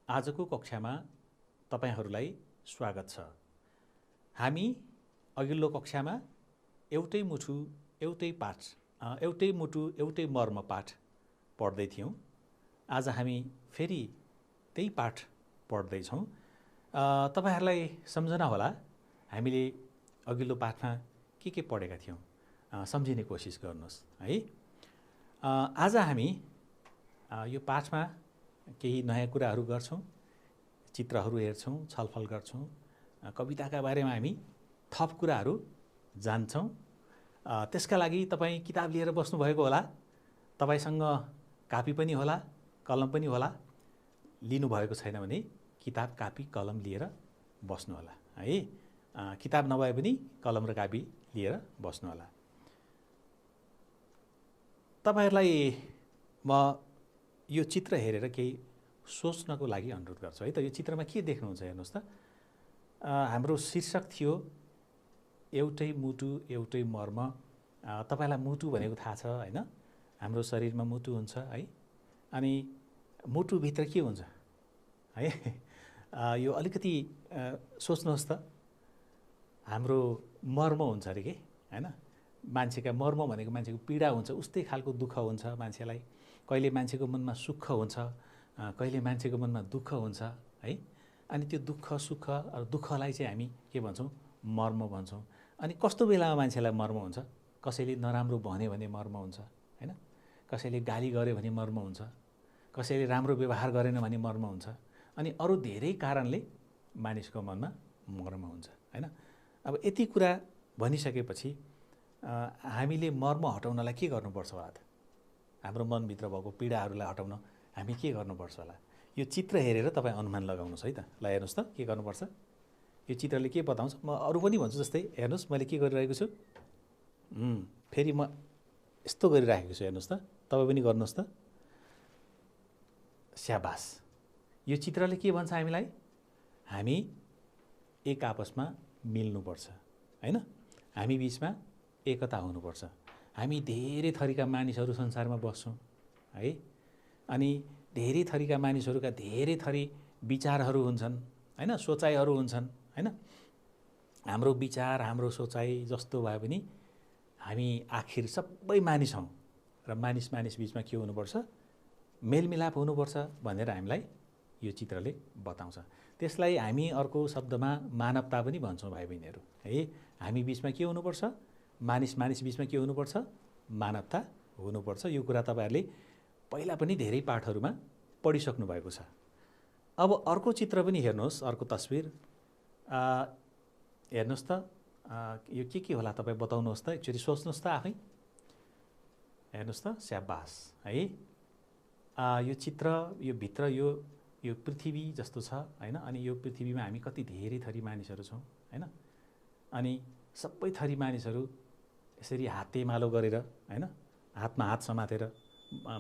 आजको कक्षामा तपाईहरूलाई स्वागत छ। हामी अघिल्लो कक्षामा एउटै मुठु एउटै पाठ एउटै मुठु एउटै मर्म पाठ पढ्दै थियौं। आज हामी फेरि त्यही पाठ पढ्दैछौँ। तपाईहरूलाई सम्झना होला हामीले अघिल्लो पाठमा के पढेका थियौँ, सम्झिने कोसिस गर्नुहोस् है। आज हामी यो पाठमा केही नयाँ कुराहरू गर्छौँ, चित्रहरू हेर्छौँ, छलफल गर्छौँ, कविताका बारेमा हामी थप कुराहरू जान्छौँ। त्यसका लागि तपाईँ किताब लिएर बस्नुभएको होला, तपाईसँग कापी पनि होला, कलम पनि होला। लिनुभएको छैन भने किताब, कापी, कलम लिएर बस्नुहोला है। किताब नभए पनि कलम र कापी लिएर बस्नुहोला। तपाईहरूलाई म यो चित्र हेरेर केही सोच्नको लागि अनुरोध गर्छु है। त यो चित्रमा के देख्नुहुन्छ हेर्नुहोस् त। हाम्रो शीर्षक थियो एउटै मुटु एउटै मर्म। तपाईलाई मुटु भनेको थाहा छ हैन? हाम्रो शरीरमा मुटु हुन्छ है। अनि मुटुभित्र के हुन्छ है? यो अलिकति सोच्नुहोस् त। हाम्रो मर्म हुन्छ अरे के हैन? मान्छेका मर्म भनेको मान्छेको पीडा हुन्छ, उस्तै खालको दुःख हुन्छ मान्छेलाई। कहिले मान्छेको मनमा सुख हुन्छ, कहिले मान्छेको मनमा दुःख हुन्छ है। अनि त्यो दुःख सुख दुःखलाई चाहिँ हामी के भन्छौँ? मर्म भन्छौँ। अनि कस्तो बेलामा मान्छेलाई मर्म हुन्छ? कसैले नराम्रो भन्यो भने मर्म हुन्छ हैन? कसैले गाली गर्यो भने मर्म हुन्छ, कसैले राम्रो व्यवहार गरेन भने मर्म हुन्छ। अनि अरू धेरै कारणले मानिसको मनमा मर्म हुन्छ हैन? अब यति कुरा भनिसकेपछि हामीले मर्म हटाउनलाई के गर्नुपर्छ होला त? हाम्रो मनभित्र भएको पीडाहरूलाई हटाउन हामी के गर्नुपर्छ होला? यो चित्र हेरेर तपाईँ अनुमान लगाउनुहोस् है त। ल हेर्नुहोस् त के गर्नुपर्छ। यो चित्रले के बताउँछ? म अरू पनि भन्छु, जस्तै हेर्नुहोस् मैले के गरिरहेको छु। फेरि म यस्तो गरिराखेको छु, हेर्नुहोस् त। तपाईँ पनि गर्नुहोस् त। स्याबास। यो चित्रले के भन्छ हामीलाई? हामी एक आपसमा मिल्नुपर्छ हैन? हामी बीचमा एकता हुनुपर्छ। हामी धेरै थरीका मानिसहरू संसारमा बस्छौँ है। अनि धेरै थरीका मानिसहरूका धेरै थरी विचारहरू हुन्छन् हैन? सोचाइहरू हुन्छन् हैन? हाम्रो विचार, हाम्रो सोचाइ जस्तो भए पनि हामी आखिर सबै मानिस हौँ र मानिस बीचमा के हुनुपर्छ? मेलमिलाप हुनुपर्छ भनेर हामीलाई यो चित्रले बताउँछ। त्यसलाई हामी अर्को शब्दमा मानवता पनि भन्छौँ भाइ बहिनीहरू है। हामी बीचमा के हुनुपर्छ? मानिस बीचमा के हुनुपर्छ? मानवता हुनुपर्छ। यो कुरा तपाईहरूले पहिला पनि धेरै पाठहरूमा पढिसक्नु भएको छ। अब अर्को चित्र पनि हेर्नुहोस्, अर्को तस्बिर हेर्नुहोस् त। यो के होला तपाईँ बताउनुहोस् त, एकचोटि सोच्नुहोस् त आफै। हेर्नुहोस् त, स्याबास है। यो चित्र, यो भित्र यो पृथ्वी जस्तो छ हैन? अनि यो पृथ्वीमा हामी कति धेरै थरी मानिसहरू छौँ हैन? अनि सबै थरी मानिसहरू यसरी हातेमालो गरेर हैन, हातमा हात समातेर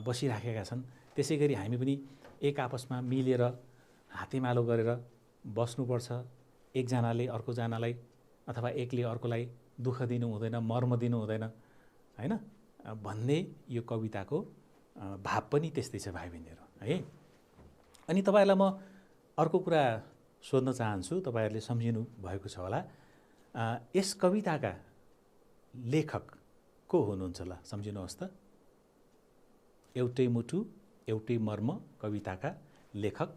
बसिराखेका छन्। त्यसै गरी हामी पनि एक आपसमा मिलेर हातेमालो गरेर बस्नुपर्छ। एकजनाले अर्कोजनालाई अथवा एकले अर्कोलाई दुःख दिनु हुँदैन, मर्म दिनु हुँदैन हैन? भन्ने यो कविताको भाव पनि त्यस्तै छ भाइ बहिनीहरू है। अनि तपाईहरूलाई म अर्को कुरा सोध्न चाहन्छु, तपाईहरूले सम्झिनु भएको छ होला। यस कविताका लेखक को हुनुहुन्छ? ल सम्झिनुहोस् त। एउटै मुटु एउटै मर्म कविताका लेखक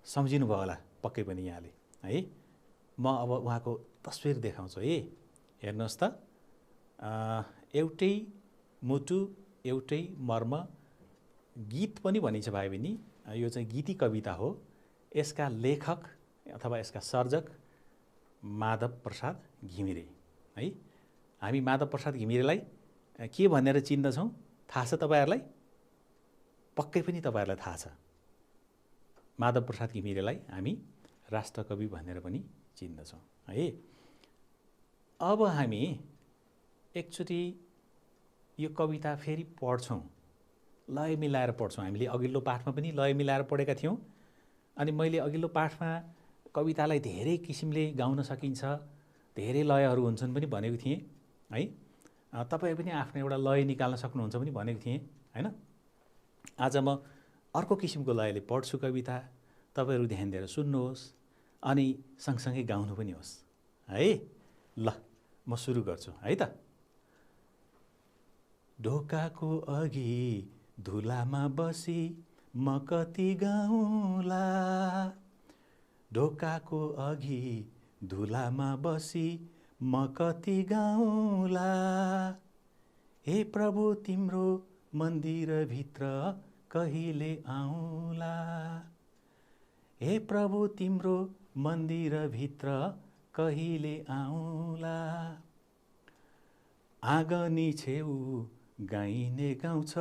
सम्झिनु भयो होला पक्कै पनि यहाँले है। म अब उहाँको तस्बिर देखाउँछु है। हेर्नुहोस् त। एउटै मुटु एउटै मर्म गीत पनि भनिन्छ भाइ बहिनी। यो चाहिँ गीती कविता हो। यसका लेखक अथवा यसका सर्जक माधव प्रसाद घिमिरे है। हामी माधव प्रसाद घिमिरेलाई के भनेर चिन्दछौँ थाहा छ तपाईहरूलाई? पक्कै पनि तपाईहरूलाई थाहा छ। माधव प्रसाद घिमिरेलाई हामी राष्ट्रकवि भनेर पनि चिन्दछौँ है। अब हामी एकचोटि यो कविता फेरि पढ्छौँ, लय मिलाएर पढ्छौँ। हामीले अघिल्लो पाठमा पनि लय मिलाएर पढेका थियौँ। अनि मैले अघिल्लो पाठमा कवितालाई धेरै किसिमले गाउन सकिन्छ, धेरै लयहरू हुन्छन् पनि भनेको थिएँ है। तपाईँ पनि आफ्नो एउटा लय निकाल्न सक्नुहुन्छ पनि भनेको थिएँ हैन? आज म अर्को किसिमको लयले पढ्छु कविता, तपाईँहरू ध्यान दिएर सुन्नुहोस् अनि सँगसँगै गाउनु पनि होस् है। ल म सुरु गर्छु है त। ढोकाको अघि धुलामा बसी म कति गाउँला, ढोकाको अघि धुलामा बसी म कति गाउँला, हे प्रभु तिम्रो मन्दिरभित्र कहिले आउँला, हे प्रभु तिम्रो मन्दिरभित्र कहिले आउँला। आँगनी छेउ गाइने गाउँछ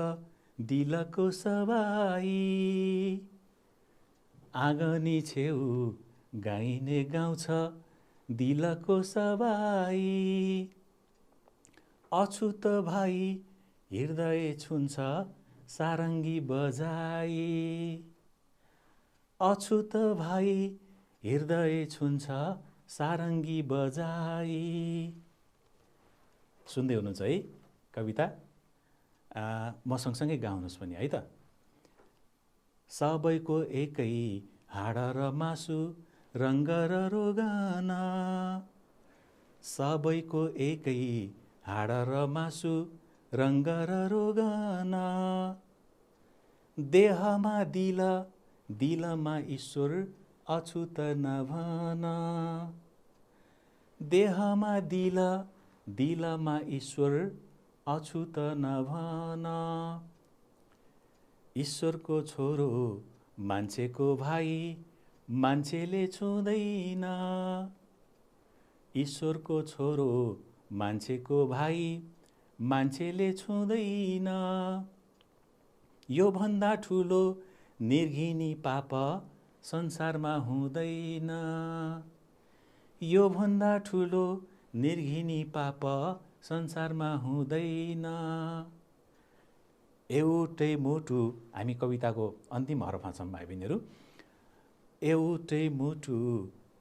दिलको सवाई, आँगनी छेउ गाइने गाउँछ दिलको सवाई, अछुत भाइ हृदय छुन्छ सारङ्गी बजाई, अछुत भाइ हृदय छुन्छ सारङ्गी बजाई। सुन्दै हुनुहुन्छ है कविता? म सँगसँगै गाउनुहोस् पनि है त। सबैको एकै हाड र मासु, रङ्ग र रोगन, सबैको एकै हाड र मासु, रङ्ग र रोगन, देहमा दिल दिलमा ईश्वर अछुत नभन, देहमा दिल दिलमा ईश्वर अछुत नभन, ईश्वरको छोरो मान्छेको भाइ मान्छेले छुँदैन, ईश्वरको छोरो मान्छेको भाइ मान्छेले छुँदैन, यो भन्दा ठुलो निर्घिनी पाप संसारमा हुँदैन, यो भन्दा ठुलो निर्घिनी पाप संसारमा हुँदैन। एउटै मुटु, हामी कविताको अन्तिम हरफमा छौँ भाइ बहिनीहरू। एउटै मुटु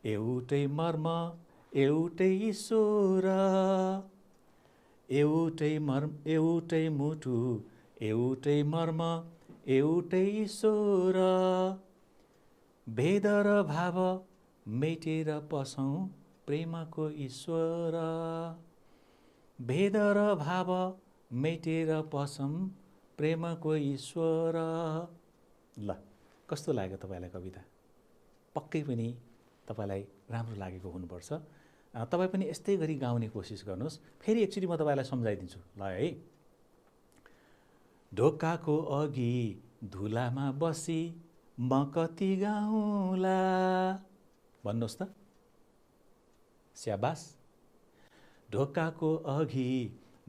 एउटै मर्म एउटै ईश्वर, एउटै मुटु एउटै मर्म एउटै ईश्वर, भेद र भाव मेटेर पसौँ प्रेमको ईश्वर, भेद र भाव मेटेर पसौँ प्रेमको ईश्वर। ल कस्तो लाग्यो तपाईँलाई कविता? पक्कै पनि तपाईँलाई राम्रो लागेको हुनुपर्छ। तपाईँ पनि यस्तै गरी गाउने कोसिस गर्नुहोस्। फेरि एकचोटि म तपाईँलाई सम्झाइदिन्छु ल है। ढोकाको अघि धुलामा बसी म कति गाउँला, भन्नुहोस् त। स्याबास। ढोकाको अघि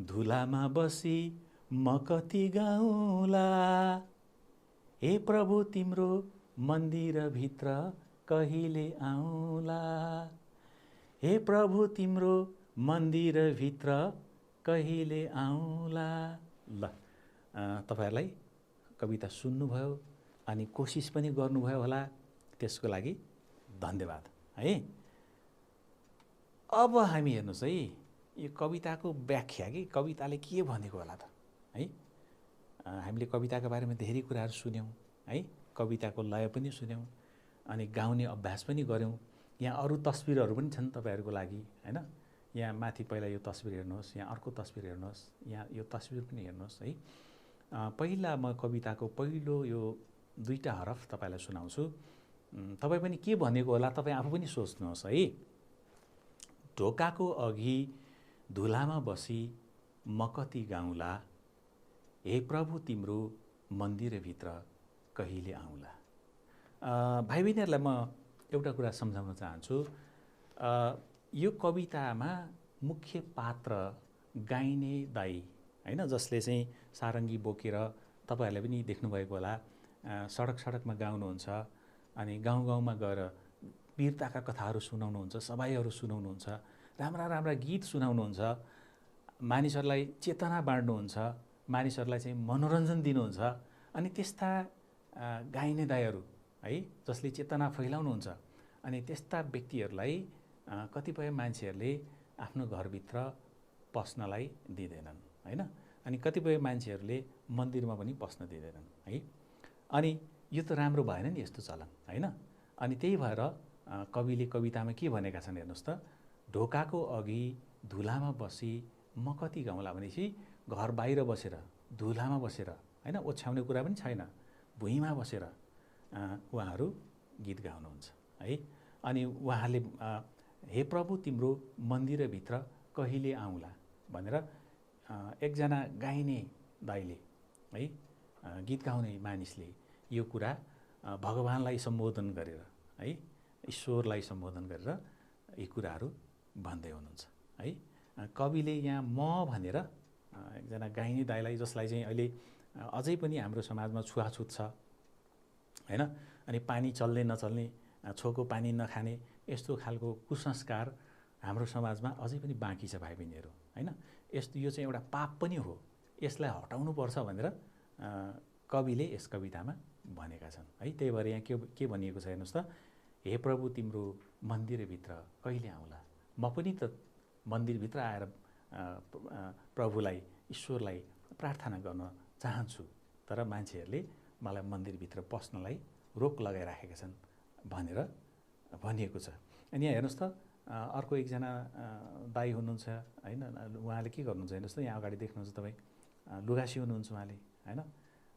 धुलामा बसी म कति गाउँला, हे प्रभु तिम्रो मन्दिरभित्र कहिले आउँला, हे प्रभु तिम्रो मन्दिरभित्र कहिले आउँला। ल तपाईहरुलाई कविता सुन्नुभयो अनि कोसिस पनि गर्नुभयो होला, त्यसको लागि धन्यवाद है। अब हामी हेर्नुस् है, यो कविताको व्याख्या कि कविताले के भनेको होला त है। हामीले कविताको बारेमा धेरै कुराहरू सुन्यौं है, कविताको लय पनि सुन्यौं अनि गाउने अभ्यास पनि गर्यौं। यहाँ अरु तस्बिरहरू पनि छन् तपाईहरुको लागि हैन। यहाँ माथि पहिला यो तस्बिर हेर्नुहोस्, यहाँ अर्को तस्बिर हेर्नुहोस्, यहाँ यो तस्बिर पनि हेर्नुहोस् है। पहिला म कविताको पहिलो यो दुईटा हरफ तपाईलाई सुनाउँछु। तपाई पनि के भनेको होला तपाई आफू पनि सोच्नुहोस् है। ढोकाको अघि धुलामा बसी म कति गाउँला, हे प्रभु तिम्रो मन्दिरभित्र कहिले आउँला। भाइ बहिनीहरुलाई म एउटा कुरा सम्झाउन चाहन्छु। यो कवितामा मुख्य पात्र गाइने दाइ हैन, जसले चाहिँ सारङ्गी बोकेर तपाईहरुले पनि देख्नु भएको होला, सडक सडकमा गाउनुहुन्छ अनि गाउँ गाउँमा गएर वीरताका कथाहरू सुनाउनुहुन्छ, सभाइहरू सुनाउनुहुन्छ, राम्रा राम्रा गीत सुनाउनुहुन्छ, मानिसहरूलाई चेतना बाँड्नुहुन्छ, मानिसहरूलाई चाहिँ मनोरञ्जन दिनुहुन्छ। अनि त्यस्ता गाइने दाइहरू है, जसले चेतना फैलाउनुहुन्छ, अनि त्यस्ता व्यक्तिहरूलाई कतिपय मान्छेहरूले आफ्नो घरभित्र पस्नलाई दिँदैनन् हैन। अनि कतिपय मान्छेहरूले मन्दिरमा पनि पस्न दिँदैनन् है। अनि यो त राम्रो भएन नि यस्तो चलन, होइन? अनि त्यही भएर कविले कवितामा के भनेका छन् हेर्नुहोस् त, ढोकाको अघि धुलामा बसी म कति गाउँला भनेपछि घर बाहिर बसेर धुलामा बसेर, होइन, ओछ्याउने कुरा पनि छैन, भुइँमा बसेर उहाँहरू गीत गाउनुहुन्छ है। अनि उहाँले हे प्रभु तिम्रो मन्दिरभित्र कहिले आउँला भनेर एकजना गाइने दाइले है, गीत गाउने मानिसले यो कुरा भगवानलाई सम्बोधन गरेर है, ईश्वरलाई सम्बोधन गरेर यी कुराहरू भन्दै हुनुहुन्छ है। कविले यहाँ म भनेर एकजना गाइने दाइलाई, जसलाई चाहिँ अहिले अझै पनि हाम्रो समाजमा छुवाछुत छ, होइन, अनि पानी चल्ने नचल्ने, छोको पानी नखाने, यस्तो खालको कुसंस्कार हाम्रो समाजमा अझै पनि बाँकी छ भाइ बहिनीहरू, होइन। यस्तो यो चाहिँ एउटा पाप पनि हो, यसलाई हटाउनुपर्छ भनेर कविले यस कवितामा भनेका छन् है। त्यही भएर यहाँ के भनिएको छ हेर्नुहोस् त, हे प्रभु तिम्रो मन्दिरभित्र कहिले आउँला, म पनि त मन्दिरभित्र आएर प्रभुलाई, ईश्वरलाई प्रार्थना गर्न चाहन्छु, तर मान्छेहरूले मलाई मन्दिरभित्र पस्नलाई रोक लगाइराखेका छन् भनेर भनिएको छ। अनि यहाँ हेर्नुहोस् त, अर्को एकजना दाइ हुनुहुन्छ, होइन, उहाँले के गर्नुहुन्छ हेर्नुहोस् त, यहाँ अगाडि देख्नुहुन्छ तपाईँ, लुगा सिउनुहुन्छ उहाँले, होइन।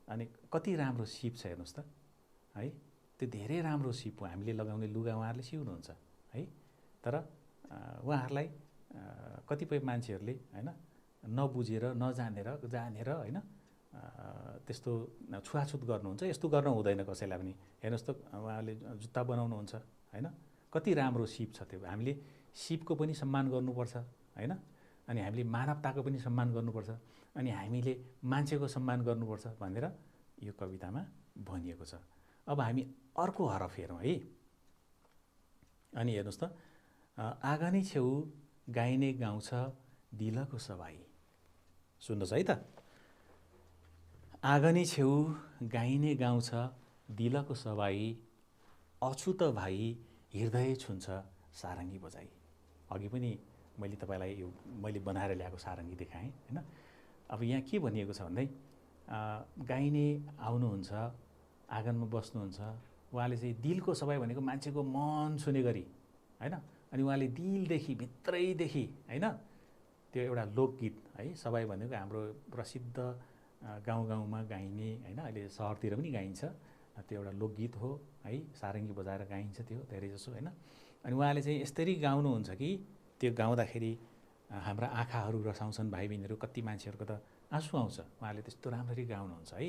अनि कति राम्रो सिप छ हेर्नुहोस् त है, त्यो धेरै राम्रो सिप हो, हामीले लगाउने लुगा उहाँहरूले सिउनुहुन्छ है। तर उहाँहरूलाई कतिपय मान्छेहरूले, होइन, नबुझेर नजानेर होइन, त्यस्तो छुवाछुत गर्नुहुन्छ। यस्तो गर्न हुँदैन कसैलाई पनि। हेर्नुहोस् त, उहाँले जुत्ता बनाउनुहुन्छ, होइन, कति राम्रो सिप छ त्यो। हामीले सिपको पनि सम्मान गर्नुपर्छ, होइन, अनि हामीले मानवताको पनि सम्मान गर्नुपर्छ, अनि हामीले मान्छेको सम्मान गर्नुपर्छ भनेर यो कवितामा भनिएको छ। अब हामी अर्को हरफ हेरौँ है। अनि हेर्नुहोस् त, आँगनै छेउ गाइने गाउँछ दिलको सवाई, सुन्नुहोस् है त, आँगनै छेउ गाइने गाउँछ दिलको सवाई, अछुत भाइ हृदय छुन्छ सारङ्गी बजाई। अघि पनि मैले तपाईँलाई यो मैले बनाएर ल्याएको सारङ्गी देखाएँ, होइन। अब यहाँ के भनिएको छ भन्दै, गाइने आउनुहुन्छ, आँगनमा बस्नुहुन्छ, उहाँले चाहिँ दिलको सवाई भनेको मान्छेको मन छुने गरी, होइन, अनि उहाँले दिलदेखि भित्रैदेखि, होइन, त्यो एउटा लोकगीत है। सवाई भनेको हाम्रो प्रसिद्ध गाउँ गाउँमा गाइने, होइन, अहिले सहरतिर पनि गाइन्छ, त्यो एउटा लोकगीत हो है, सारङ्गी बजाएर गाइन्छ त्यो धेरै जसो, होइन। अनि उहाँले चाहिँ यसरी गाउनुहुन्छ कि त्यो गाउँदाखेरि हाम्रा आँखाहरू रसाउँछन् भाइ बहिनीहरू, कति मान्छेहरूको त आँसु आउँछ, उहाँले त्यस्तो राम्ररी गाउनुहुन्छ है।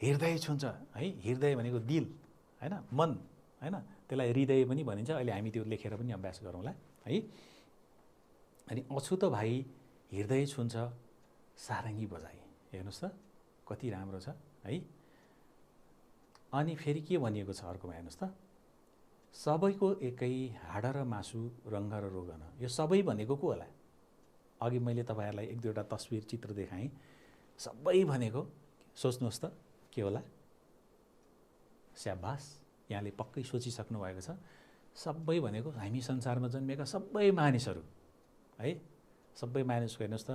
हृदय छुन्छ है, हृदय भनेको दिल, होइन, मन, होइन, त्यसलाई हृदय पनि भनिन्छ। अहिले हामी त्यो लेखेर पनि अभ्यास गरौँला है। अनि अछुत भाइ हृदय छुन्छ सारङ्गी बजाई, हेर्नुहोस् त कति राम्रो छ है। अनि फेरि के भनिएको छ अर्कोमा हेर्नुहोस् त, सबैको एकै हाड र मासु, रङ्ग र रोगन। यो सबै भनेको को होला? अघि मैले तपाईँहरूलाई एक दुईवटा तस्बिर चित्र देखाएँ। सबै भनेको सोच्नुहोस् त के होला? स्याबास, यहाँले पक्कै सोचिसक्नु भएको छ। सबै भनेको हामी संसारमा जन्मेका सबै मानिसहरू है। सबै मानिसको हेर्नुहोस् त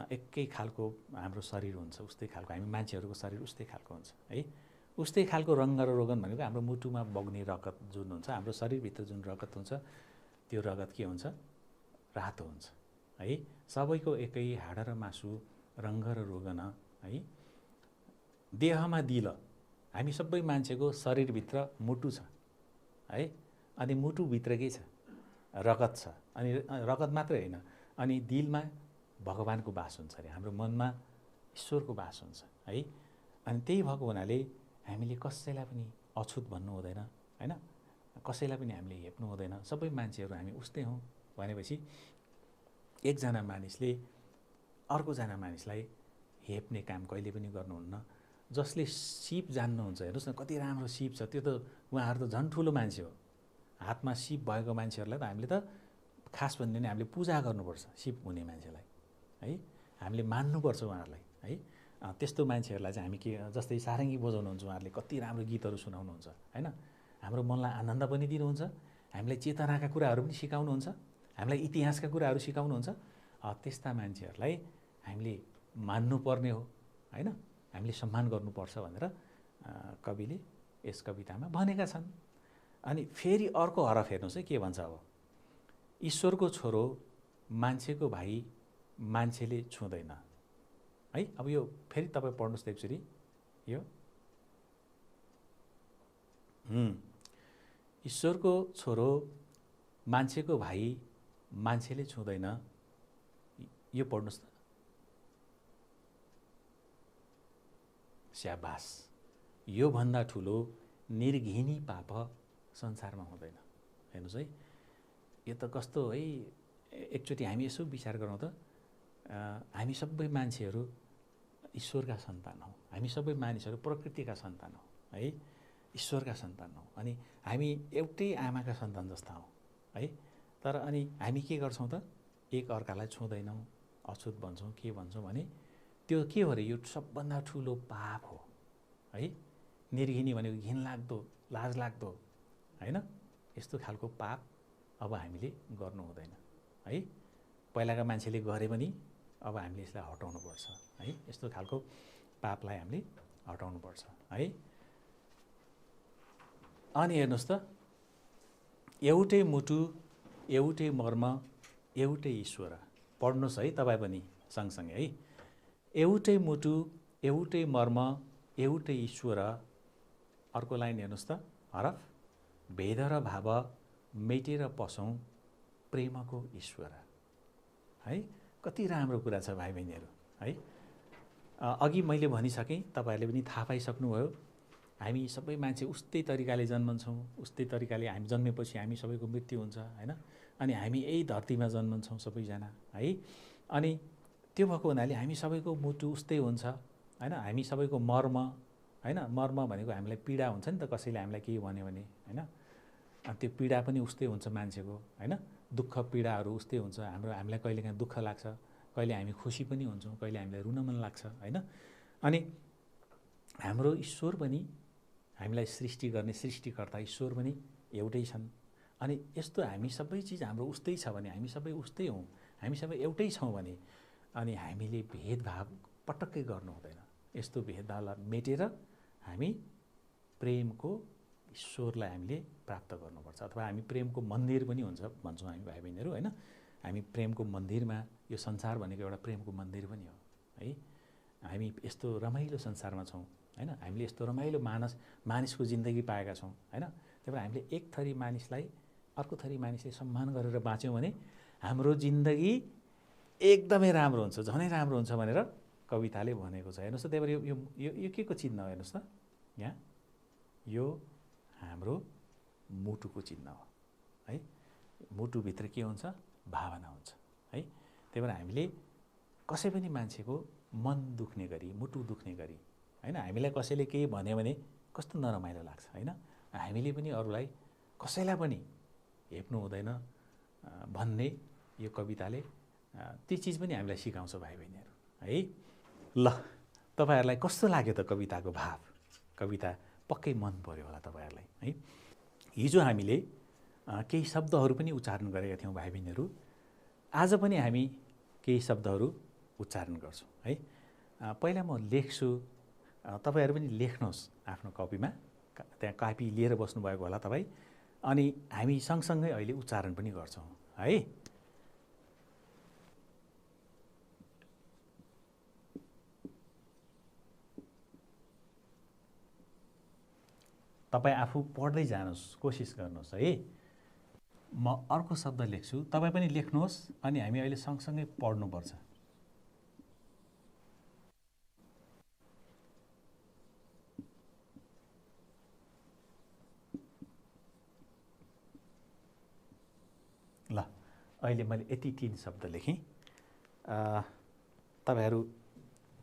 एकै खालको हाम्रो शरीर हुन्छ, उस्तै खालको हामी मान्छेहरूको शरीर उस्तै खालको हुन्छ है। उस्तै खालको रङ्ग र रोगन भनेको हाम्रो मुटुमा बग्ने रगत जुन हुन्छ, हाम्रो शरीरभित्र जुन रगत हुन्छ, त्यो रगत के हुन्छ? रातो हुन्छ है। सबैको एकै हाड र मासु, रङ्ग र रोगन है। देहमा दिल, हामी सबै मान्छेको शरीरभित्र मुटु छ है। अनि मुटुभित्र के छ? रगत छ। अनि रगत मात्रै होइन, अनि दिलमा भगवानको बास हुन्छ अरे, हाम्रो मनमा ईश्वरको बास हुन्छ है। अनि त्यही भएको हुनाले हामीले कसैलाई पनि अछुत भन्नु हुँदैन, होइन, कसैलाई पनि हामीले हेप्नु हुँदैन। सबै मान्छेहरू हामी उस्तै हौँ भनेपछि एकजना मानिसले अर्कोजना मानिसलाई हेप्ने काम कहिले पनि गर्नुहुन्न। जसले सिप जान्नुहुन्छ, हेर्नुहोस् न कति राम्रो सिप छ, त्यो त उहाँहरू त झन् ठुलो मान्छे हो। हातमा सिप भएको मान्छेहरूलाई त हामीले त खास भन्ने नै हामीले पूजा गर्नुपर्छ, सिप हुने मान्छेलाई है। हामीले मान्नुपर्छ उहाँहरूलाई है। त्यस्तो मान्छेहरूलाई चाहिँ हामी के, जस्तै सारङ्गी बजाउनुहुन्छ उहाँहरूले, कति राम्रो गीतहरू सुनाउनुहुन्छ, होइन, हाम्रो मनलाई आनन्द पनि दिनुहुन्छ, हामीलाई चेतनाका कुराहरू पनि सिकाउनुहुन्छ, हामीलाई इतिहासका कुराहरू सिकाउनुहुन्छ। त्यस्ता मान्छेहरूलाई हामीले मान्नुपर्ने हो, होइन, हामीले सम्मान गर्नुपर्छ भनेर कविले यस कवितामा भनेका छन्। अनि फेरि अर्को हरफ हेर्नुहोस् है के भन्छ अब, ईश्वरको छोरो मान्छेको भाइ मान्छेले छुँदैन है। अब यो फेरि तपाईँ पढ्नुहोस् त एकचोटि यो ईश्वरको छोरो मान्छेको भाइ मान्छेले छुँदैन, यो पढ्नुहोस् त। स्याबास, योभन्दा ठुलो निर्घिनी पाप संसारमा हुँदैन। हेर्नुहोस् है, यो त कस्तो है। एकचोटि हामी यसो विचार गरौँ त, हामी सबै मान्छेहरू ईश्वरका सन्तान हौँ, हामी सबै मानिसहरू प्रकृतिका सन्तान हौँ है, ईश्वरका सन्तान हौँ। अनि हामी एउटै आमाका सन्तान जस्ता हौँ है। तर अनि हामी के गर्छौँ त, एक अर्कालाई छुँदैनौँ, अछुत भन्छौँ, के भन्छौँ भने त्यो के हो अरे, यो सबभन्दा ठुलो पाप हो है। निर्घिनी भनेको घिनलाग्दो, लाजलाग्दो होइन, यस्तो खालको पाप अब हामीले गर्नु हुँदैन है। पहिलाका मान्छेले गरे पनि अब हामीले यसलाई हटाउनुपर्छ है। यस्तो खालको पापलाई हामीले हटाउनुपर्छ है। अनि हेर्नुहोस् त, एउटै मुटु, एउटै मर्म, एउटै ईश्वर। पढ्नुहोस् है तपाईँ पनि सँगसँगै है। एउटै मुटु, एउटै मर्म, एउटै ईश्वर। अर्को लाइन हेर्नुहोस् त, हरफ, भेद र भाव मेटेर पसौँ प्रेमको ईश्वर है। कति राम्रो कुरा छ भाइ बहिनीहरू है। अघि मैले भनिसकेँ, तपाईँहरूले पनि थाहा पाइसक्नुभयो, हामी सबै मान्छे उस्तै तरिकाले जन्मन्छौँ, उस्तै तरिकाले हामी जन्मेपछि हामी सबैको मृत्यु हुन्छ होइन। अनि हामी यही धरतीमा जन्मन्छौँ सबैजना है। अनि त्यो भएको हुनाले हामी सबैको मुटु उस्तै हुन्छ होइन। हामी सबैको मर्म होइन, मर्म भनेको हामीलाई पीडा हुन्छ नि त, कसैले हामीलाई केही भन्यो भने होइन, त्यो पीडा पनि उस्तै हुन्छ मान्छेको होइन। दुःख पीडाहरू उस्तै हुन्छ हाम्रो। हामीलाई कहिलेकाहीँ दुःख लाग्छ, कहिले हामी खुसी पनि हुन्छौँ, कहिले हामीलाई रुन मन लाग्छ होइन। अनि हाम्रो ईश्वर पनि, हामीलाई सृष्टि गर्ने सृष्टिकर्ता ईश्वर पनि एउटै छन्। अनि यस्तो हामी सबै चिज हाम्रो उस्तै छ भने, हामी सबै उस्तै हौँ, हामी सबै एउटै छौँ भने, अनि हामीले भेदभाव पटक्कै गर्नु हुँदैन। यस्तो भेदभावलाई मेटेर हामी प्रेमको ईश्वरलाई हामीले प्राप्त गर्नुपर्छ। अथवा हामी प्रेमको मन्दिर पनि हुन्छ भन्छौँ हामी भाइ बहिनीहरू होइन। हामी प्रेमको मन्दिरमा, यो संसार भनेको एउटा प्रेमको मन्दिर पनि हो है। हामी यस्तो रमाइलो संसारमा छौँ होइन। हामीले यस्तो रमाइलो मानिसको जिन्दगी पाएका छौँ होइन। त्यही भएर हामीले एक थरी मानिसलाई अर्को थरी मानिसले सम्मान गरेर बाँच्यौँ भने हाम्रो जिन्दगी एकदमै राम्रो हुन्छ, झनै राम्रो हुन्छ भनेर कविताले भनेको छ। हेर्नुहोस् त, त्यही भएर यो के को चिन्ह हो हेर्नुहोस् त, यहाँ यो हाम्रो मुटुको चिन्ह हो है। मुटुभित्र के हुन्छ, भावना हुन्छ है। त्यही भएर हामीले कसै पनि मान्छेको मन दुख्ने गरी, मुटु दुख्ने गरी होइन, हामीलाई कसैले केही भन्यो भने कस्तो नरमाइलो लाग्छ होइन। हामीले पनि अरूलाई कसैलाई पनि हेप्नु हुँदैन भन्ने यो कविताले ती चिज पनि हामीलाई सिकाउँछ भाइ बहिनीहरू है। ल, तपाईँहरूलाई कस्तो लाग्यो त कविताको भाव? कविता पक्कै मन पर्यो होला तपाईँहरूलाई है। हिजो हामीले केही शब्दहरू पनि उच्चारण गरेका थियौँ भाइ बहिनीहरू। आज पनि हामी केही शब्दहरू उच्चारण गर्छौँ है। पहिला म लेख्छु, तपाईँहरू पनि लेख्नुहोस् आफ्नो कपीमा, त्यहाँ कपी लिएर बस्नुभएको होला तपाईँ। अनि हामी सँगसँगै अहिले उच्चारण पनि गर्छौँ है। तपाईँ आफू पढ्दै जानुहोस्, कोसिस गर्नुहोस् है। म अर्को शब्द लेख्छु, तपाईँ पनि लेख्नुहोस्, अनि हामी अहिले सँगसँगै पढ्नुपर्छ। ल, अहिले मैले यति 3 शब्द लेखेँ। तपाईँहरू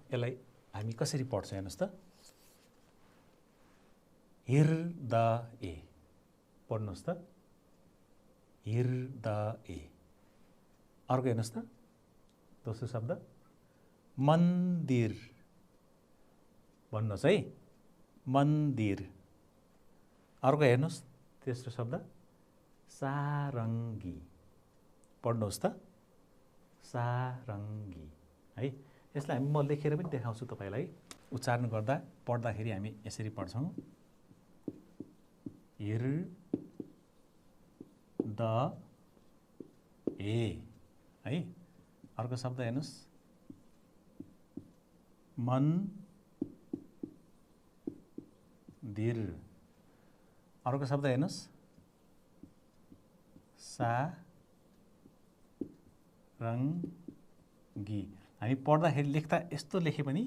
यसलाई हामी कसरी पढ्छौँ हेर्नुहोस् त। हृदय, पढ्नुहोस् त, हृदय। अर्को हेर्नुहोस् त, दोस्रो शब्द मन्दिर, भन्नुहोस् है, मन्दिर। अर्को हेर्नुहोस्, तेस्रो शब्द सारङ्गी, पढ्नुहोस् त, सारङ्गी है। यसलाई म लेखेर पनि देखाउँछु तपाईँलाई। उच्चारण गर्दा पढ्दाखेरि हामी यसरी पढ्छौँ, हिर द ए है। अर्को शब्द हेर्नुहोस्, मन्दिर। अर्को शब्द हेर्नुहोस्, सारङ्गी। हामी पढ्दाखेरि लेख्दा यस्तो लेखे पनि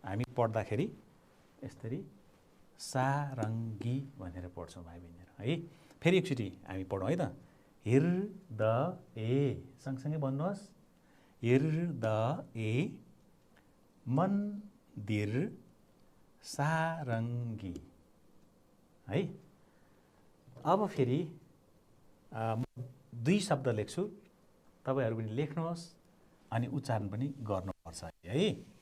हामी पढ्दाखेरि यसरी सारङ्गी भनेर पढ्छौँ भाइ बहिनीहरू है। फेरि एकचोटि हामी पढौँ है त, हिर द ए, सँगसँगै भन्नुहोस्, हिर द ए मन्दिर सारङ्गी है। अब फेरि दुई शब्द लेख्छु, तपाईहरु पनि लेख्नुहोस् अनि उच्चारण पनि गर्नुपर्छ है।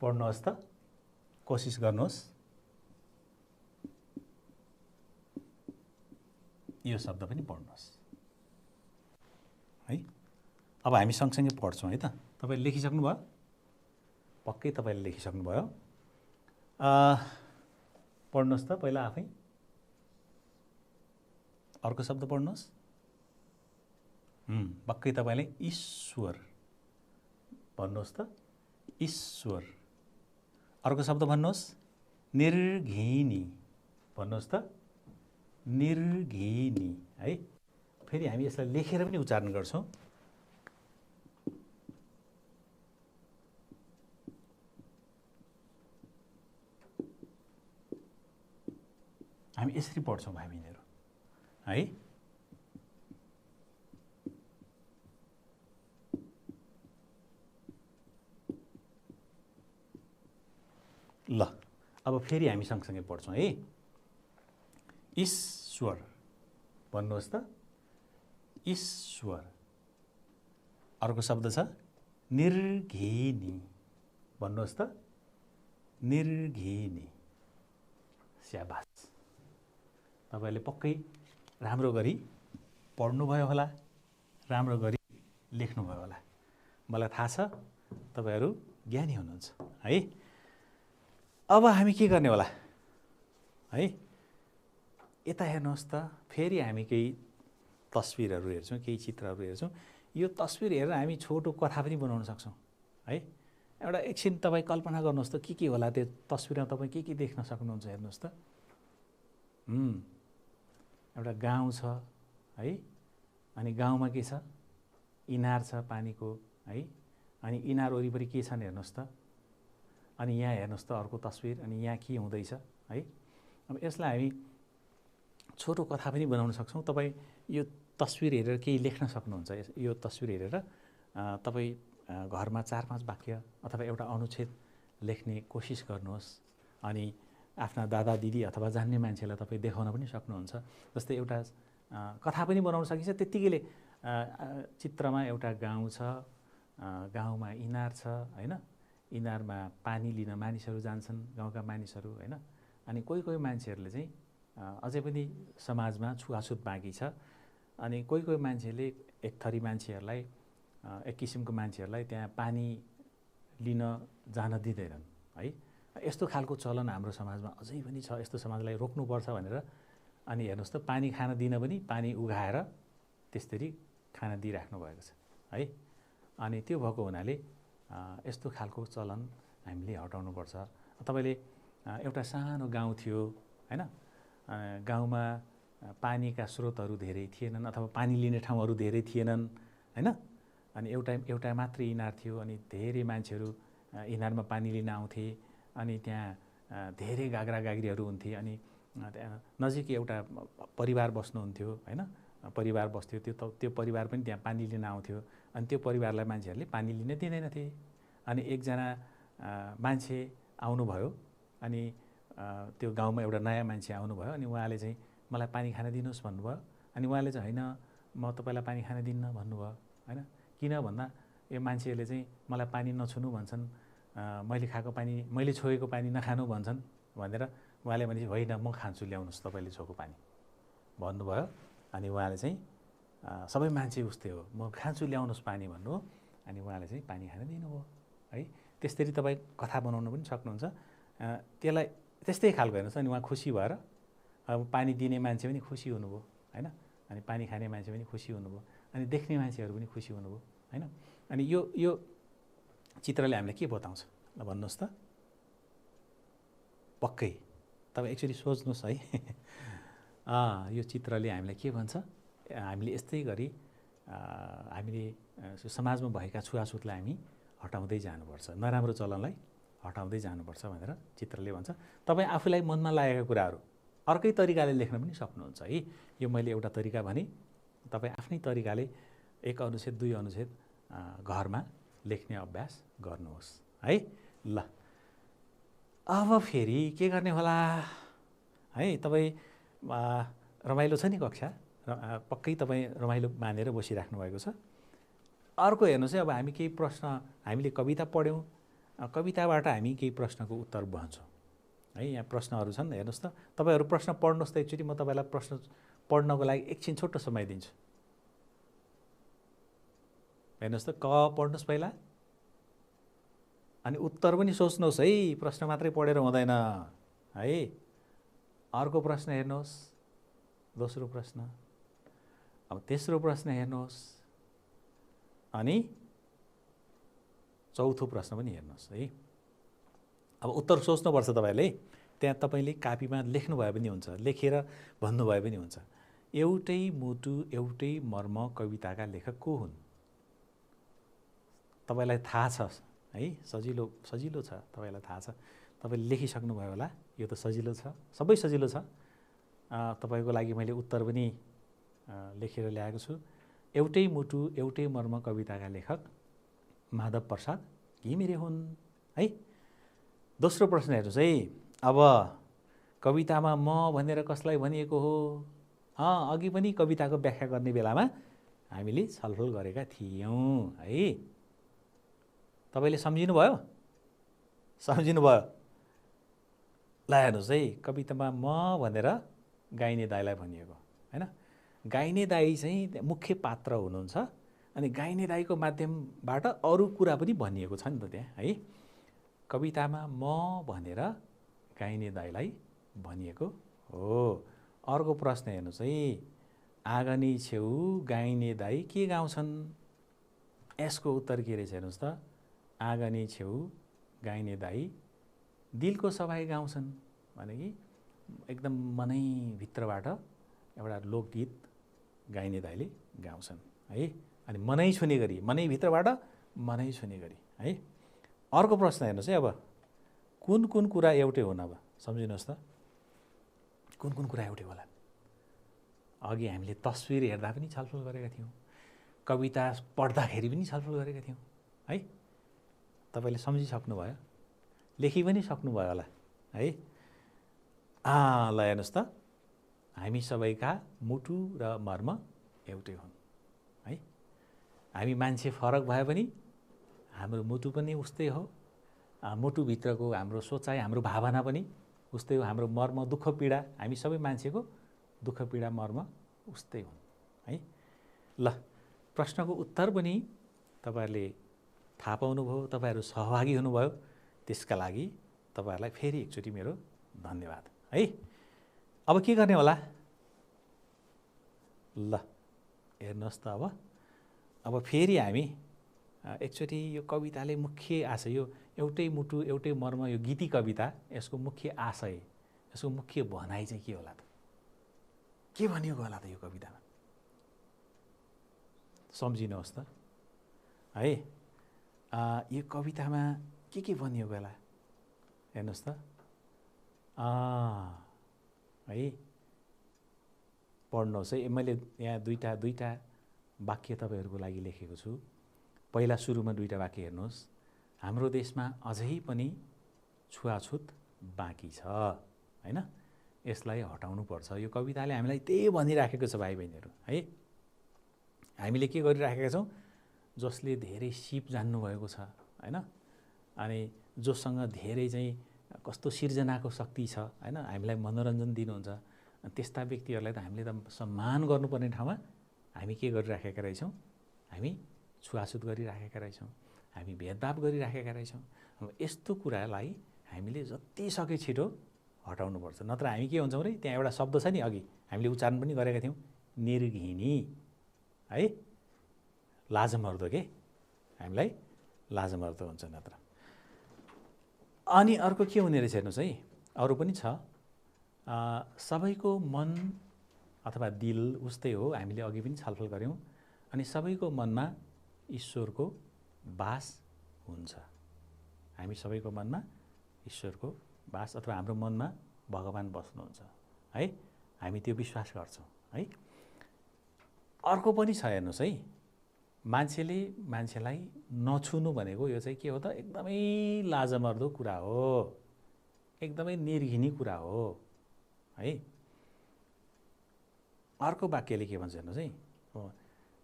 पढ्नुहोस् त, कोसिस गर्नुहोस्। यो शब्द पनि पढ्नुहोस् है। अब हामी सँगसँगै पढ्छौँ है त। तपाईले लेखिसक्नु भयो? पक्कै तपाईले लेखिसक्नु भयो। पढ्नुहोस् त पहिला आफै। अर्को शब्द पढ्नुहोस्। पक्कै तपाईले ईश्वर भन्नुहोस् त, ईश्वर। अर्को शब्द भन्नुहोस्, निर्घिनी भन्नुहोस् त, निर्घिनी है। फेरि हामी यसलाई लेखेर पनि उच्चारण गर्छौँ। हामी यसरी पढ्छौँ भाइ बहिनीहरू है। ल अब फेरि हामी सँगसँगै पढ्छौँ है। ईश्वर भन्नुहोस् त, ईश्वर। अर्को शब्द छ निर्घिनी भन्नुहोस् त, निर्घिनी। स्याबास, तपाईले पक्कै राम्रो गरी पढ्नुभयो होला, राम्रो गरी लेख्नुभयो होला। मलाई थाहा छ तपाईहरु ज्ञानी हुनुहुन्छ है। अब हामी के गर्ने होला है? यता हेर्नुहोस् त, फेरि हामी केही तस्बिरहरू हेर्छौँ, केही चित्रहरू हेर्छौँ। यो तस्बिर हेरेर हामी छोटो कथा पनि बनाउन सक्छौँ है। एउटा एकछिन तपाईँ कल्पना गर्नुहोस् त, के होला त्यो तस्बिरमा, तपाईँ के देख्न सक्नुहुन्छ हेर्नुहोस् त। एउटा गाउँ छ है, अनि गाउँमा के छ, इनार छ पानीको है। अनि इनार वरिपरि के छन् हेर्नुहोस् त। अनि यहाँ हेर्नुहोस् त अर्को तस्बिर, अनि यहाँ के हुँदैछ है। अब यसलाई हामी छोटो कथा पनि बनाउन सक्छौँ। तपाईँ यो तस्बिर हेरेर केही लेख्न सक्नुहुन्छ। यो तस्बिर हेरेर तपाईँ घरमा 4-5 वाक्य अथवा एउटा अनुच्छेद लेख्ने कोसिस गर्नुहोस्। अनि आफ्ना दादा दिदी अथवा जान्ने मान्छेलाई तपाईँ देखाउन पनि सक्नुहुन्छ। जस्तै एउटा कथा पनि बनाउन सकिन्छ त्यत्तिकैले। चित्रमा एउटा गाउँ छ, गाउँमा इनार छ हैन। इनारमा पानी लिन मानिसहरू जान्छन्, गाउँका मानिसहरू हैन। अनि कोही मान्छेहरूले चाहिँ अझै पनि समाजमा छुवाछुत बाँकी छ। अनि कोही मान्छेले एक थरी मान्छेहरूलाई, एक किसिमको मान्छेहरूलाई त्यहाँ पानी लिन जान दिँदैनन् है। यस्तो खालको चलन हाम्रो समाजमा अझै पनि छ। यस्तो समाजलाई रोक्नुपर्छ भनेर अनि हेर्नुहोस् त, पानी खान दिन पनि पानी उघाएर त्यसरी खाना दिइराख्नु भएको छ है। अनि त्यो भएको हुनाले यस्तो खालको चलन हामीले हटाउनुपर्छ। तपाईले एउटा सानो गाउँ थियो हैन, गाउँमा पानीका स्रोतहरू धेरै थिएनन् अथवा पानी लिने ठाउँहरू धेरै थिएनन् हैन। अनि एउटा मात्रै इनार थियो। अनि धेरै मान्छेहरू इनारमा पानी लिन आउँथे। अनि त्यहाँ धेरै गाग्रा गाग्रीहरू हुन्थे। अनि त्यहाँ नजिक एउटा परिवार बस्नुहुन्थ्यो हैन। परिवार बस्थ्यो, त्यो परिवार पनि त्यहाँ पानी लिन आउँथ्यो। अनि त्यो परिवारलाई मान्छेहरूले पानी लिन दिँदैनथे। अनि एकजना मान्छे आउनुभयो। अनि त्यो गाउँमा एउटा नयाँ मान्छे आउनुभयो। अनि उहाँले चाहिँ मलाई पानी खान दिनुहोस् भन्नुभयो। अनि उहाँले चाहिँ हैन, म तपाईलाई पानी खान दिन्न भन्नुभयो हैन। किन भन्दा यो मान्छेहरूले चाहिँ मलाई पानी नछुनु भन्छन्, मैले खाएको पानी, मैले छोएको पानी नखानु भन्छन् भनेर उहाँले भने होइन म खान्छु ल्याउनुहोस् तपाईँले छोको पानी भन्नुभयो। अनि उहाँले चाहिँ सबै मान्छे उस्तै हो, म खान्छु ल्याउनुहोस् पानी भन्नु, अनि उहाँले चाहिँ पानी खान दिनुभयो है। त्यसरी तपाईँ कथा बनाउन पनि सक्नुहुन्छ। त्यसलाई त्यस्तै खालको हेर्नुहोस्, अनि उहाँ खुसी भएर अब पानी दिने मान्छे पनि खुसी हुनुभयो होइन, अनि पानी खाने मान्छे पनि खुसी हुनुभयो, अनि देख्ने मान्छेहरू पनि खुसी हुनुभयो होइन। अनि यो चित्रले हामीलाई के बताउँछ ल भन्नुहोस् त? पक्कै तपाईँ एकचोटि सोच्नुहोस् है। यो चित्रले हामीलाई के भन्छ? हामीले यस्तै गरी हामीले समाजमा भएका छुवाछुतलाई हामी हटाउँदै जानुपर्छ, नराम्रो चलनलाई हटाउँदै जानुपर्छ भनेर चित्रले भन्छ। तपाईँ आफूलाई मनमा लागेका कुराहरू अर्कै तरिकाले लेख्न पनि सक्नुहुन्छ है। यो मैले एउटा तरिका भने, तपाईँ आफ्नै तरिकाले 1 अनुच्छेद 2 अनुच्छेद घरमा लेख्ने अभ्यास गर्नुहोस् है। ल अब फेरि के गर्ने होला है? तपाईँ रमाइलो छ नि कक्षा, पक्कै तपाईँ रमाइलो मानेर बसिराख्नु भएको छ। अर्को हेर्नुहोस् है, अब हामी केही प्रश्न, हामीले कविता पढ्यौँ, कविताबाट हामी केही प्रश्नको उत्तर बन्छौँ है। यहाँ प्रश्नहरू छन्, हेर्नुहोस् त। तपाईँहरू प्रश्न पढ्नुहोस् त एकचोटि, म तपाईँलाई प्रश्न पढ्नको लागि एकछिन छोटो समय दिन्छु। हेर्नुहोस् त, क पढ्नुहोस् पहिला, अनि उत्तर पनि सोच्नुहोस् है, प्रश्न मात्रै पढेर हुँदैन है। अर्को प्रश्न हेर्नुहोस्, दोस्रो प्रश्न, अब तेस्रो प्रश्न हेर्नुहोस्, अनि चौथो प्रश्न पनि हेर्नुहोस् है। अब उत्तर सोच्नुपर्छ तपाईँले, त्यहाँ तपाईँले कापीमा लेख्नुभयो पनि हुन्छ, लेखेर भन्नुभयो पनि हुन्छ। एउटै मुटु एउटै मर्म कविताका लेखक को हुन्? तपाईँलाई थाहा छ है, सजिलो छ, तपाईँलाई थाहा छ, तपाईँले लेखिसक्नुभयो होला। यो त सजिलो छ, सबै सजिलो छ। तपाईँको लागि मैले उत्तर पनि लेखेर ल्याएको छु। एउटै मुटु एउटै मर्म कविताका लेखक माधव प्रसाद घिमिरे हुन् है। दोस्रो प्रश्न हेर्नुहोस् है। अब कवितामा म भनेर कसलाई भनिएको हो? अघि पनि कविताको व्याख्या गर्ने बेलामा हामीले छलफल गरेका थियौँ है। तपाईँले सम्झिनुभयो? सम्झिनुभयो? ल हेर्नुहोस् है, कवितामा म भनेर गाइने दाइलाई भनिएको होइन। गाइने दाइ चाहिँ मुख्य पात्र हुनुहुन्छ, अनि गाइने दाइको माध्यमबाट अरू कुरा पनि भनिएको छ नि त त्यहाँ है। कवितामा म भनेर गाइने दाइलाई भनिएको हो। अर्को प्रश्न हेर्नुहोस् है। आँगनी छेउ गाइने दाइ के गाउँछन्? यसको उत्तर के रहेछ हेर्नुहोस् त। आँगनी छेउ गाइने दाइ दिलको सफाइ गाउँछन्, भने कि एकदम मनैभित्रबाट एउटा लोकगीत गाइने दाइले गाउँछन् है। अनि मनै छुने गरी, मनैभित्रबाट मनै छुने गरी है। अर्को प्रश्न हेर्नुहोस् है। अब कुन कुन कुरा एउटै हुन्? अब सम्झिनुहोस् त, कुन कुन कुरा एउटै होला? अघि हामीले तस्विर हेर्दा पनि छलफल गरेका थियौँ, कविता पढ्दाखेरि पनि छलफल गरेका थियौँ है। तपाईँले सम्झिसक्नुभयो, लेखि पनि सक्नुभयो होला है। ल हेर्नुहोस् त, हामी सबैका मुटु र मर्म एउटै हुन् है। हामी मान्छे फरक भए पनि हाम्रो मुटु पनि उस्तै हो, मुटुभित्रको हाम्रो सोचाइ, हाम्रो भावना पनि उस्तै हो, हाम्रो मर्म दुःख पीडा, हामी सबै मान्छेको दुःख पीडा मर्म उस्तै हुन् है। ल प्रश्नको उत्तर पनि तपाईँहरूले थाहा पाउनुभयो, तपाईँहरू सहभागी हुनुभयो, त्यसका लागि तपाईँहरूलाई फेरि एकचोटि मेरो धन्यवाद है। अब के गर्ने होला? ल हेर्नुहोस् त, अब फेरि हामी एकचोटि यो कविताले मुख्य आशय, यो एउटै मुटु एउटै मर्म, यो गीती कविता, यसको मुख्य आशय, यसको मुख्य भनाइ चाहिँ के होला त? के भनिएको होला त यो कवितामा? सम्झिनुहोस् त है। यो कवितामा के भनिएको होला हेर्नुहोस् त है। पढ्नुहोस् है, मैले यहाँ दुईटा वाक्य तपाईँहरूको लागि लेखेको छु। पहिला सुरुमा दुईटा वाक्य हेर्नुहोस्। हाम्रो देशमा अझै पनि छुवाछुत बाँकी छ होइन, यसलाई हटाउनुपर्छ। यो कविताले हामीलाई त्यही भनिराखेको छ भाइ बहिनीहरू है। हामीले के गरिराखेका छौँ? जसले धेरै सिप जान्नुभएको छ होइन, अनि जोसँग धेरै चाहिँ कस्तो सिर्जनाको शक्ति छ हैन, हामीलाई मनोरञ्जन दिनुहुन्छ। त्यस्ता व्यक्तिहरूलाई त हामीले त सम्मान गर्नुपर्ने ठाउँमा हामी के गरिराखेका रहेछौँ, हामी छुवाछुत गरिराखेका रहेछौँ, हामी भेदभाव गरिराखेका रहेछौँ। अब यस्तो कुरालाई हामीले जति सके छिटो हटाउनुपर्छ। नत्र हामी के हुन्छौँ रे, त्यहाँ एउटा शब्द छ नि, अघि हामीले उच्चारण पनि गरेका थियौँ, निर्घिनी है, लाजमर्दो के, हामीलाई लाजमर्दो हुन्छ नत्र। अनि अर्को के हुने रहेछ हेर्नुहोस् है, अरू पनि छ। सबैको मन अथवा दिल उस्तै हो, हामीले अघि पनि छलफल गऱ्यौँ। अनि सबैको मनमा ईश्वरको वास हुन्छ। हामी सबैको मनमा ईश्वरको वास अथवा हाम्रो मनमा भगवान बस्नुहुन्छ है, हामी त्यो विश्वास गर्छौँ है। अर्को पनि छ हेर्नुहोस् है, मान्छेले मान्छेलाई नछुनु भनेको यो चाहिँ के हो त, एकदमै लाजमर्दो कुरा हो, एकदमै निर्घिनी कुरा हो है। अर्को वाक्यले के भन्छ हेर्नुहोस् है,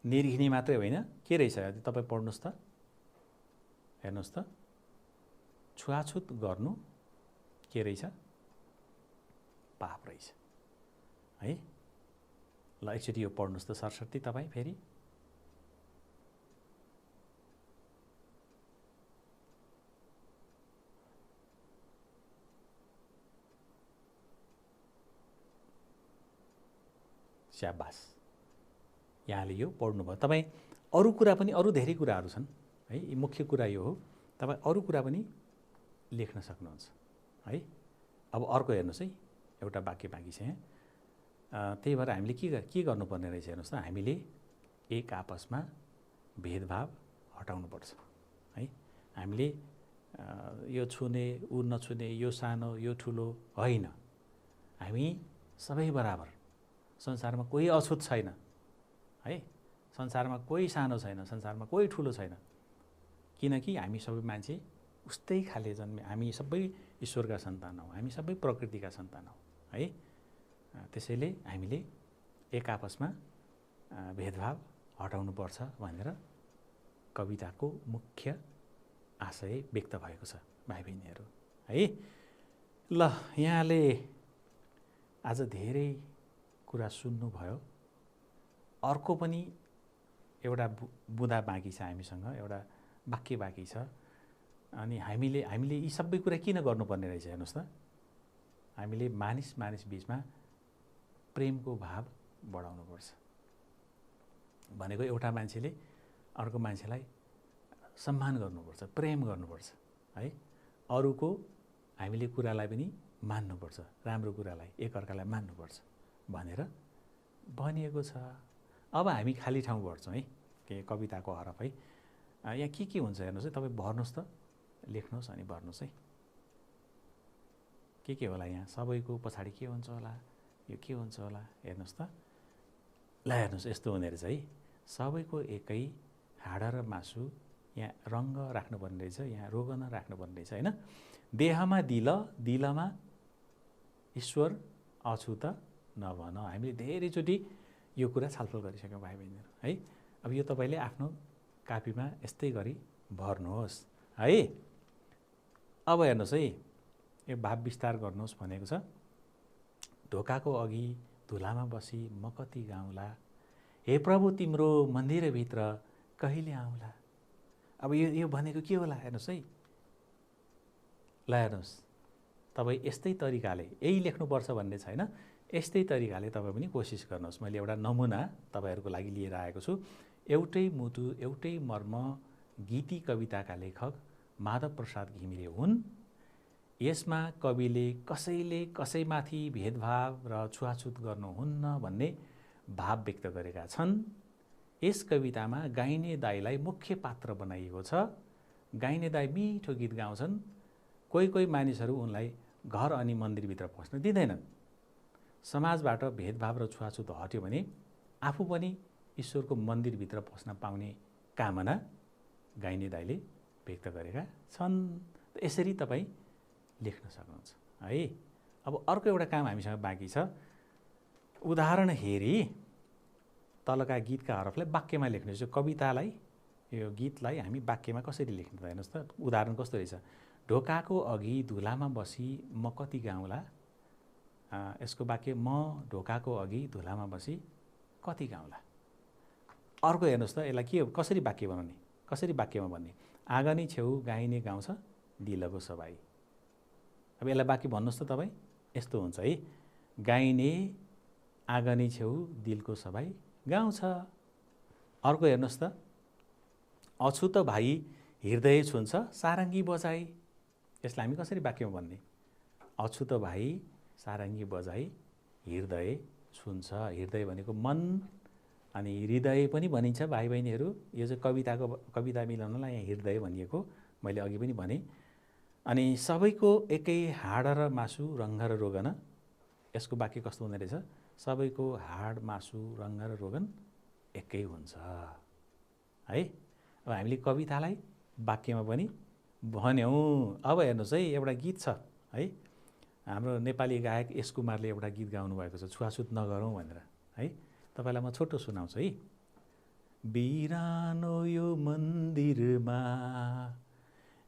निर्घिनी मात्रै होइन, के रहेछ तपाईँ पढ्नुहोस् त, हेर्नुहोस् त, छुवाछुत गर्नु के रहेछ, पाप रहेछ है। ल एकचोटि यो पढ्नुहोस् त सरस्वती तपाईँ फेरि। स्याबास, यहाँले यो पढ्नुभयो। तपाईँ अरू कुरा पनि, अरू धेरै कुराहरू छन् है, मुख्य कुरा यो हो, तपाईँ अरू कुरा पनि लेख्न सक्नुहुन्छ है। अब अर्को हेर्नुहोस् है, एउटा वाक्य बाँकी छ यहाँ। त्यही भएर हामीले के गर्नुपर्ने रहेछ हेर्नुहोस् त, हामीले एक आपसमा भेदभाव हटाउनुपर्छ है। हामीले यो छुने ऊ नछुने, यो सानो यो ठुलो होइन, हामी सबै बराबर। संसारमा कोही अछुत छैन है, संसारमा कोही सानो छैन, संसारमा कोही ठुलो छैन, किनकि हामी सबै मान्छे उस्तै खाले जन्मे, हामी सबै ईश्वरका सन्तान हौँ, हामी सबै प्रकृतिका सन्तान हौँ है। त्यसैले हामीले एक आपसमा भेदभाव हटाउनुपर्छ भनेर कविताको मुख्य आशय व्यक्त भएको छ भाइ बहिनीहरू है। ल यहाँले आज धेरै कुरा सुन्नुभयो। अर्को पनि एउटा बुँदा बाँकी छ हामीसँग, एउटा वाक्य बाँकी छ। अनि हामीले यी सबै कुरा किन गर्नुपर्ने रहेछ हेर्नुहोस् त, हामीले मानिस बिचमा प्रेमको भाव बढाउनुपर्छ भनेको एउटा मान्छेले अर्को मान्छेलाई सम्मान गर्नुपर्छ, प्रेम गर्नुपर्छ है। अरूको हामीले कुरालाई पनि मान्नुपर्छ, राम्रो कुरालाई एकअर्कालाई मान्नुपर्छ भनेर भनिएको छ। अब हामी खाली ठाउँ भर्छौँ है, के कविताको हरफ है। यहाँ के हुन्छ हेर्नुहोस् है, तपाईँ भर्नुहोस् त, लेख्नुहोस् अनि भर्नुहोस् है। के होला यहाँ, सबैको पछाडि के हुन्छ होला, यो के हुन्छ होला, हेर्नुहोस् त। ल हेर्नुहोस्, यस्तो हुने रहेछ है, सबैको एकै हाड र मासु, यहाँ रङ्ग राख्नुपर्ने रहेछ, यहाँ रोगन राख्नुपर्ने रहेछ होइन। देहमा दिल, दिलमा ईश्वर, अछुत नभन। हामीले धेरैचोटि यो कुरा छलफल गरिसक्यौँ भाइ बहिनीहरू है। अब यो तपाईँले आफ्नो कापीमा यस्तै गरी भर्नुहोस् है। अब हेर्नुहोस् है, यो भाव विस्तार गर्नुहोस् भनेको छ। ढोकाको अघि धुलामा बसी म कति गाउँला, हे प्रभु तिम्रो मन्दिरभित्र कहिले आउँला। अब यो भनेको के होला हेर्नुहोस् है। ल हेर्नुहोस्, तपाईँ यस्तै तरिकाले यही लेख्नुपर्छ भन्ने छैन, यस्तै तरिकाले तपाईँ पनि कोसिस गर्नुहोस्। मैले एउटा नमुना तपाईँहरूको लागि लिएर आएको छु। एउटै मुटु एउटै मर्म गीति कविताका लेखक माधव प्रसाद घिमिरे हुन्। यसमा कविले कसैले कसैमाथि भेदभाव र छुवाछुत गर्नुहुन्न भन्ने भाव व्यक्त गरेका छन्। यस कवितामा गाइने दाइलाई मुख्य पात्र बनाइएको छ। गाइने दाइ मिठो गीत गाउँछन्। कोही मानिसहरू उनलाई घर अनि मन्दिरभित्र पस्न दिँदैनन्। समाजबाट भेदभाव र छुवाछुत हट्यो भने आफू पनि ईश्वरको मन्दिरभित्र पस्न पाउने कामना गाइने दाइले व्यक्त गरेका छन्। यसरी तपाईँ लेख्न सक्नुहुन्छ है। अब अर्को एउटा काम हामीसँग बाँकी छ। उदाहरण हेरी तलका गीतका हरफलाई वाक्यमा लेख्नुहोस्। यो कवितालाई, यो गीतलाई हामी वाक्यमा कसरी लेख्ने त हेर्नुहोस् त। उदाहरण कस्तो रहेछ, ढोकाको अघि धुलामा बसी म कति गाउँला। यसको वाक्य म ढोकाको अघि धुलामा बसी कति गाउँला। अर्को हेर्नुहोस् त यसलाई के कसरी वाक्य बनाउने, कसरी वाक्यमा भन्ने। आँगनी छेउ गाइने गाउँछ दिलको सबाई। अब यसलाई वाक्य भन्नुहोस् त तपाईँ, यस्तो हुन्छ है। गाइने आँगनी छेउ दिलको सबाई गाउँछ। अर्को हेर्नुहोस् त, अछुत भाइ हृदय छुन्छ सारङ्गी बजाई। यसलाई हामी कसरी वाक्यमा भन्ने। अछुत भाइ सारङ्गी बजाई हृदय छुन्छ। हृदय भनेको मन अनि हृदय पनि भनिन्छ भाइ बहिनीहरू। यो चाहिँ कविता मिलाउनलाई यहाँ हृदय भनिएको मैले अघि पनि भने। अनि सबैको एकै हाड र मासु रङ्ग र रोगन। यसको वाक्य कस्तो हुँदो रहेछ। सबैको हाड मासु रङ्ग र रोगन एकै हुन्छ है। अब हामीले कवितालाई वाक्यमा पनि भन्यौँ। अब हेर्नुहोस् है, एउटा गीत छ है, हाम्रो नेपाली गायक एस कुमारले एउटा गीत गाउनु भएको छ, छुवाछुत नगरौँ भनेर है। तपाईँलाई म छोटो सुनाउँछु है। बिरानो यो मन्दिरमा,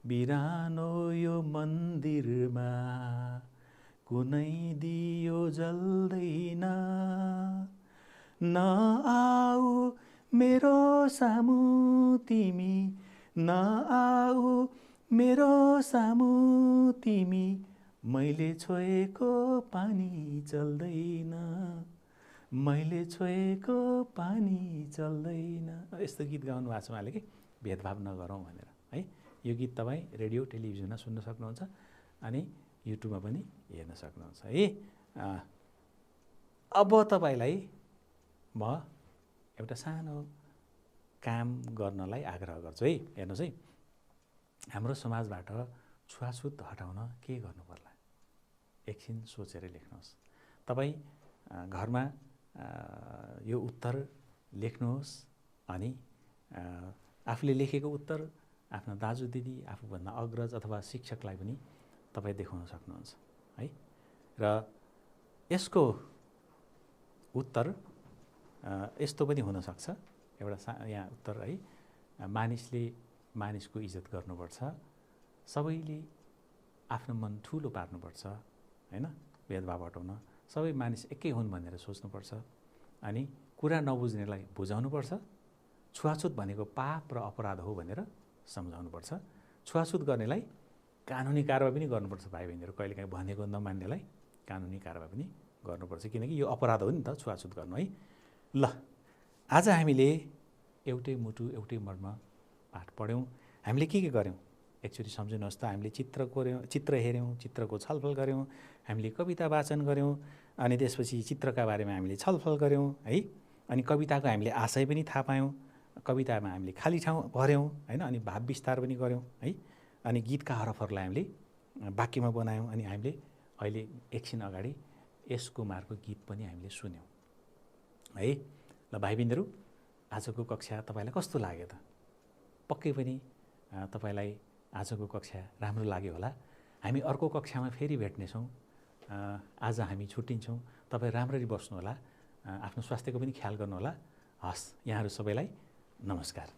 बिरानो यो मन्दिरमा कुनै दियो जल्दैन, नआऊ मेरो सामु तिमी, नआऊ मेरो सामु तिमी, मैले छोएको पानी चल्दैन, मैले छोएको पानी चल्दैन। यस्तो गीत गाउनु भएको छ उहाँले कि भेदभाव नगरौँ भनेर है। यो गीत तपाईँ रेडियो टेलिभिजनमा सुन्न सक्नुहुन्छ अनि युट्युबमा पनि हेर्न सक्नुहुन्छ है। अब तपाईँलाई म एउटा सानो काम गर्नलाई आग्रह गर्छु है। हेर्नुहोस् है, हाम्रो समाजबाट छुवाछुत हटाउन के गर्नु पर्ला एकछिन सोचेर लेख्नुहोस्। तपाईँ घरमा यो उत्तर लेख्नुहोस् अनि आफूले लेखेको उत्तर आफ्ना दाजु दिदी, आफूभन्दा अग्रज अथवा शिक्षकलाई पनि तपाईँ देखाउन सक्नुहुन्छ है। र यसको उत्तर यस्तो पनि हुनसक्छ, एउटा यहाँ उत्तर है, मानिसले मानिसको इज्जत गर्नुपर्छ, सबैले आफ्नो मन ठुलो पार्नुपर्छ हैन, भेदभाव हटाउन, सबै मानिस एकै हुन् भनेर सोच्नुपर्छ, अनि कुरा नबुझ्नेलाई बुझाउनुपर्छ, छुवाछुत भनेको पाप र अपराध हो भनेर सम्झाउनुपर्छ, छुवाछुत गर्नेलाई कानुनी कारबाही पनि गर्नुपर्छ। भाइ बहिनीहरू, कहिलेकाहीँ भनेको नमान्नेलाई कानुनी कारबाही पनि गर्नुपर्छ, किनकि यो अपराध हो नि त छुवाछुत गर्नु है। ल, आज हामीले एउटै मुटु एउटै मर्म पाठ पढ्यौँ। हामीले के गर्यौँ एकचोटि सम्झिनुहोस् त। हामीले चित्र हेऱ्यौँ, चित्रको छलफल गऱ्यौँ, हामीले कविता वाचन गऱ्यौँ, अनि त्यसपछि चित्रका बारेमा हामीले छलफल गऱ्यौँ है। अनि कविताको हामीले आशय पनि थाहा पायौँ, कवितामा हामीले खाली ठाउँ भर्यौँ हैन, अनि भाव विस्तार पनि गऱ्यौँ है। अनि गीतका हरफहरूलाई हामीले वाक्यमा बनायौँ। अनि हामीले अहिले एकछिन अगाडि एस कुमारको गीत पनि हामीले सुन्यौँ है। ल भाइ बहिनीहरू, आजको कक्षा तपाईँलाई कस्तो लाग्यो त? पक्कै पनि तपाईँलाई आजको कक्षा राम्रो लाग्यो होला। हामी अर्को कक्षामा फेरि भेट्नेछौँ। आज हामी छुट्टिन्छौँ। तपाईँ राम्ररी बस्नुहोला, आफ्नो स्वास्थ्यको पनि ख्याल गर्नुहोला। हस्, यहाँहरू सबैलाई नमस्कार।